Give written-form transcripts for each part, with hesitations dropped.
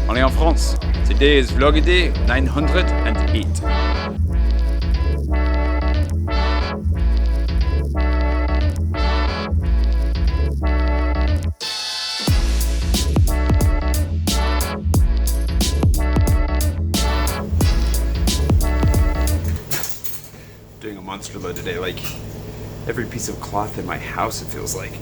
On est en France. Today is vlog day 908. Doing a monster load today, like every piece of cloth in my house, it feels like.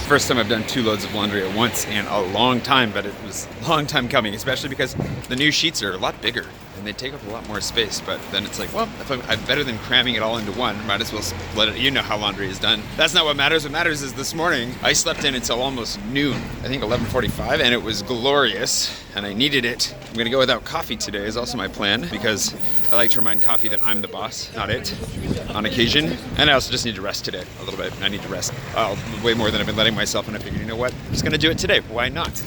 First time I've done 2 loads of laundry at once in a long time, but it was a long time coming, especially because the new sheets are a lot bigger and they take up a lot more space. But then it's like, well, if I'm better than cramming it all into one, might as well split it. You know how laundry is done. That's not what matters. What matters is this morning I slept in until almost noon, I think 11:45, and it was glorious and I needed it. I'm gonna go without coffee today is also my plan, because I like to remind coffee that I'm the boss, not it, on occasion. And I also just need to rest today a little bit. I need to rest way more than I've been letting myself, and I figured, you know what, I'm just gonna do it today. Why not?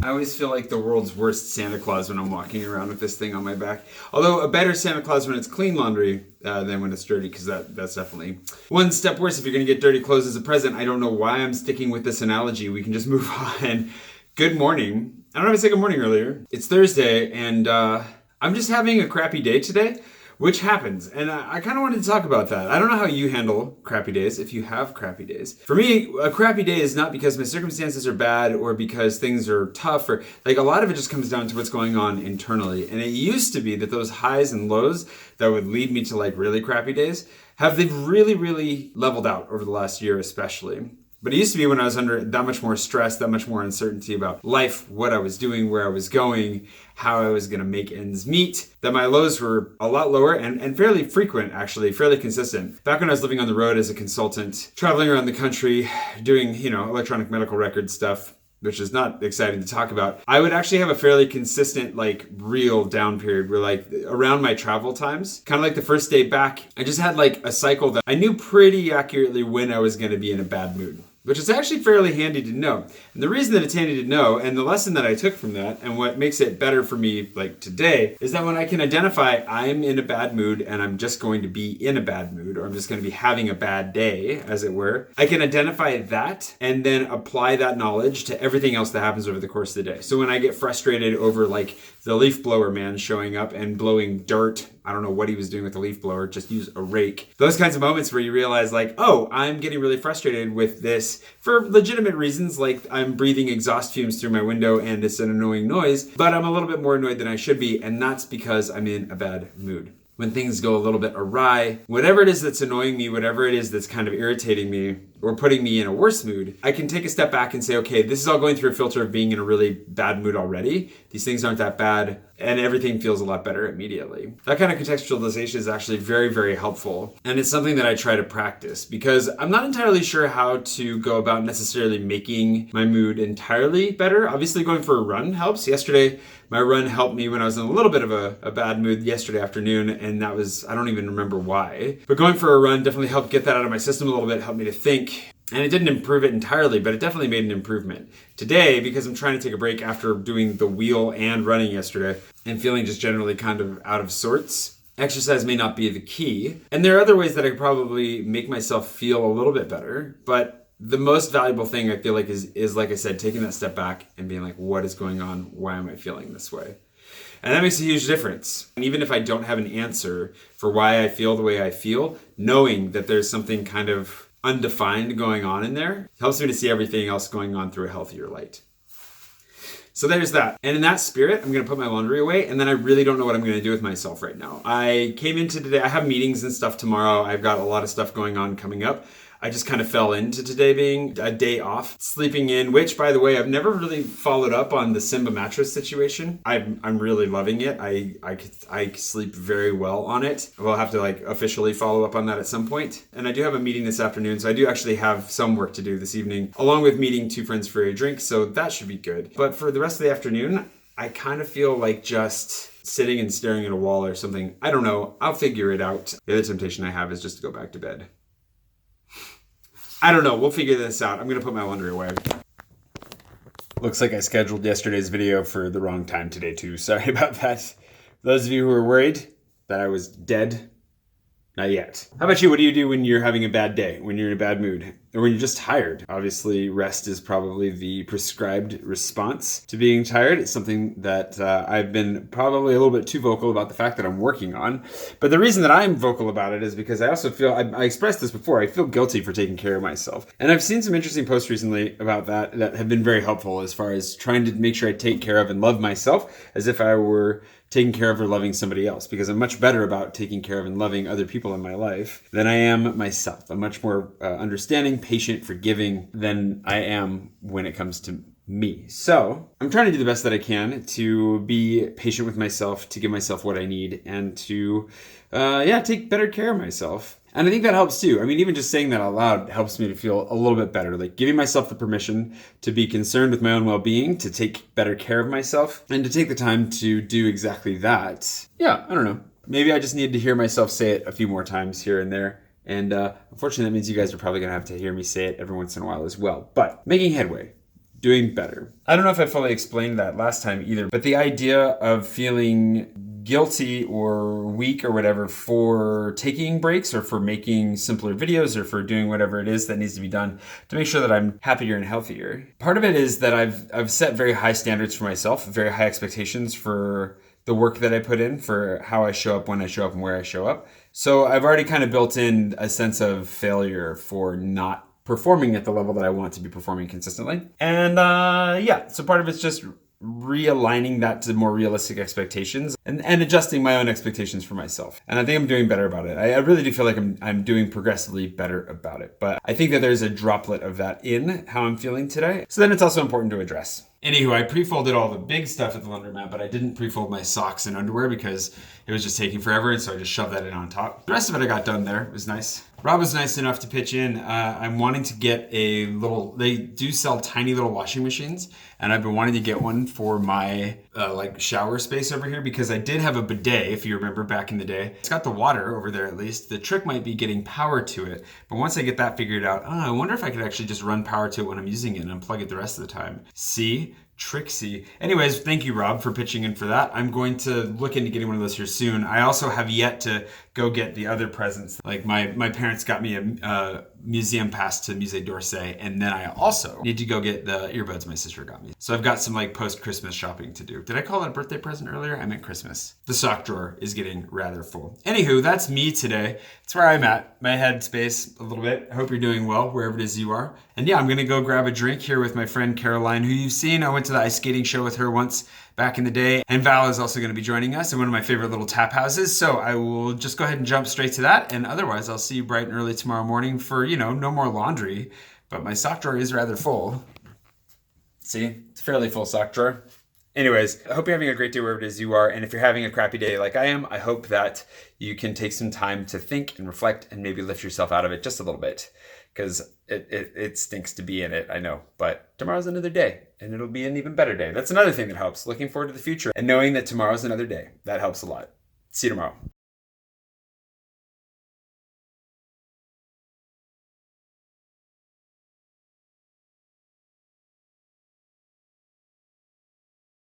I always feel like the world's worst Santa Claus when I'm walking around with this thing on my back. Although a better Santa Claus when it's clean laundry than when it's dirty, because that's definitely one step worse if you're gonna get dirty clothes as a present. I don't know why I'm sticking with this analogy. We can just move on. Good morning. I don't know if I said good morning earlier. It's Thursday and I'm just having a crappy day today, which happens. And I kind of wanted to talk about that. I don't know how you handle crappy days, if you have crappy days. For me, a crappy day is not because my circumstances are bad or because things are tough, or like a lot of it just comes down to what's going on internally. And it used to be that those highs and lows that would lead me to like really crappy days, they've really leveled out over the last year especially. But it used to be when I was under that much more stress, that much more uncertainty about life, what I was doing, where I was going, how I was gonna make ends meet, that my lows were a lot lower and fairly frequent, actually, fairly consistent. Back when I was living on the road as a consultant, traveling around the country, doing, electronic medical record stuff, which is not exciting to talk about, I would actually have a fairly consistent, like, real down period where, like, around my travel times, kind of like the first day back, I just had, like, a cycle that I knew pretty accurately when I was gonna be in a bad mood, which is actually fairly handy to know. And the reason that it's handy to know, and the lesson that I took from that, and what makes it better for me like today, is that when I can identify I'm in a bad mood and I'm just going to be in a bad mood, or I'm just going to be having a bad day, as it were, I can identify that and then apply that knowledge to everything else that happens over the course of the day. So when I get frustrated over like the leaf blower man showing up and blowing dirt, I don't know what he was doing with the leaf blower, just use a rake. Those kinds of moments where you realize like, oh, I'm getting really frustrated with this for legitimate reasons, like I'm breathing exhaust fumes through my window and it's an annoying noise, but I'm a little bit more annoyed than I should be, and that's because I'm in a bad mood. When things go a little bit awry, whatever it is that's annoying me, whatever it is that's kind of irritating me or putting me in a worse mood, I can take a step back and say, okay, this is all going through a filter of being in a really bad mood already. These things aren't that bad, and everything feels a lot better immediately. That kind of contextualization is actually very helpful, and it's something that I try to practice because I'm not entirely sure how to go about necessarily making my mood entirely better. Obviously, going for a run helps. Yesterday, my run helped me when I was in a little bit of a bad mood yesterday afternoon, and that was, I don't even remember why. But going for a run definitely helped get that out of my system a little bit, helped me to think. And it didn't improve it entirely, but it definitely made an improvement. Today, because I'm trying to take a break after doing the wheel and running yesterday and feeling just generally kind of out of sorts, exercise may not be the key. And there are other ways that I could probably make myself feel a little bit better, but the most valuable thing I feel like is like I said, taking that step back and being like, what is going on? Why am I feeling this way? And that makes a huge difference. And even if I don't have an answer for why I feel the way I feel, knowing that there's something kind of undefined going on in there helps me to see everything else going on through a healthier light. So there's that. And in that spirit, I'm going to put my laundry away, and then I really don't know what I'm going to do with myself right now. I came into today, I have meetings and stuff tomorrow. I've got a lot of stuff going on coming up. I just kind of fell into today being a day off, sleeping in, which, by the way, I've never really followed up on the Simba mattress situation. I'm really loving it. I sleep very well on it. We'll have to like officially follow up on that at some point. And I do have a meeting this afternoon, so I do actually have some work to do this evening, along with meeting 2 friends for a drink, so that should be good. But for the rest of the afternoon, I kind of feel like just sitting and staring at a wall or something. I don't know. I'll figure it out. The other temptation I have is just to go back to bed. I don't know. We'll figure this out. I'm going to put my laundry away. Looks like I scheduled yesterday's video for the wrong time today too. Sorry about that. For those of you who are worried that I was dead, not yet. How about you? What do you do when you're having a bad day, when you're in a bad mood, or when you're just tired? Obviously, rest is probably the prescribed response to being tired. It's something that I've been probably a little bit too vocal about the fact that I'm working on. But the reason that I'm vocal about it is because I also feel, I expressed this before, I feel guilty for taking care of myself. And I've seen some interesting posts recently about that have been very helpful as far as trying to make sure I take care of and love myself as if I were taking care of or loving somebody else, because I'm much better about taking care of and loving other people in my life than I am myself. I'm much more understanding, patient, forgiving than I am when it comes to me. So I'm trying to do the best that I can to be patient with myself, to give myself what I need, and to take better care of myself. And I think that helps too. I mean, even just saying that out loud helps me to feel a little bit better, like giving myself the permission to be concerned with my own well-being, to take better care of myself, and to take the time to do exactly that. Yeah, I don't know. Maybe I just need to hear myself say it a few more times here and there. And unfortunately, that means you guys are probably going to have to hear me say it every once in a while as well. But making headway. Doing better. I don't know if I fully explained that last time either, but the idea of feeling guilty or weak or whatever for taking breaks or for making simpler videos or for doing whatever it is that needs to be done to make sure that I'm happier and healthier. Part of it is that I've set very high standards for myself, very high expectations for the work that I put in, for how I show up, when I show up, and where I show up. So I've already kind of built in a sense of failure for not performing at the level that I want to be performing consistently. And so part of it's just realigning that to more realistic expectations and adjusting my own expectations for myself. And I think I'm doing better about it. I really do feel like I'm doing progressively better about it. But I think that there's a droplet of that in how I'm feeling today. So then it's also important to address. Anywho, I pre-folded all the big stuff at the laundromat, but I didn't pre-fold my socks and underwear because it was just taking forever, and so I just shoved that in on top. The rest of it I got done there. It was nice. Rob was nice enough to pitch in. I'm wanting to get they do sell tiny little washing machines, and I've been wanting to get one for my shower space over here because I did have a bidet, if you remember back in the day. It's got the water over there at least. The trick might be getting power to it, but once I get that figured out, I wonder if I could actually just run power to it when I'm using it and unplug it the rest of the time. See? Tricksy. Anyways, thank you, Rob, for pitching in for that. I'm going to look into getting one of those here soon. I also have yet to go get the other presents. Like my parents got me a museum pass to Musée d'Orsay, and then I also need to go get the earbuds my sister got me. So I've got some post-Christmas shopping to do. Did I call it a birthday present earlier? I meant Christmas. The sock drawer is getting rather full. Anywho, that's me today. That's where I'm at. My headspace a little bit. I hope you're doing well wherever it is you are. And yeah, I'm gonna go grab a drink here with my friend Caroline, who you've seen. I went to the ice skating show with her once back in the day. And Val is also going to be joining us in one of my favorite little tap houses. So I will just go ahead and jump straight to that. And otherwise, I'll see you bright and early tomorrow morning for, no more laundry. But my sock drawer is rather full. See, it's a fairly full sock drawer. Anyways, I hope you're having a great day wherever it is you are. And if you're having a crappy day like I am, I hope that you can take some time to think and reflect and maybe lift yourself out of it just a little bit. Because it stinks to be in it, I know. But tomorrow's another day, and it'll be an even better day. That's another thing that helps. Looking forward to the future and knowing that tomorrow's another day. That helps a lot. See you tomorrow.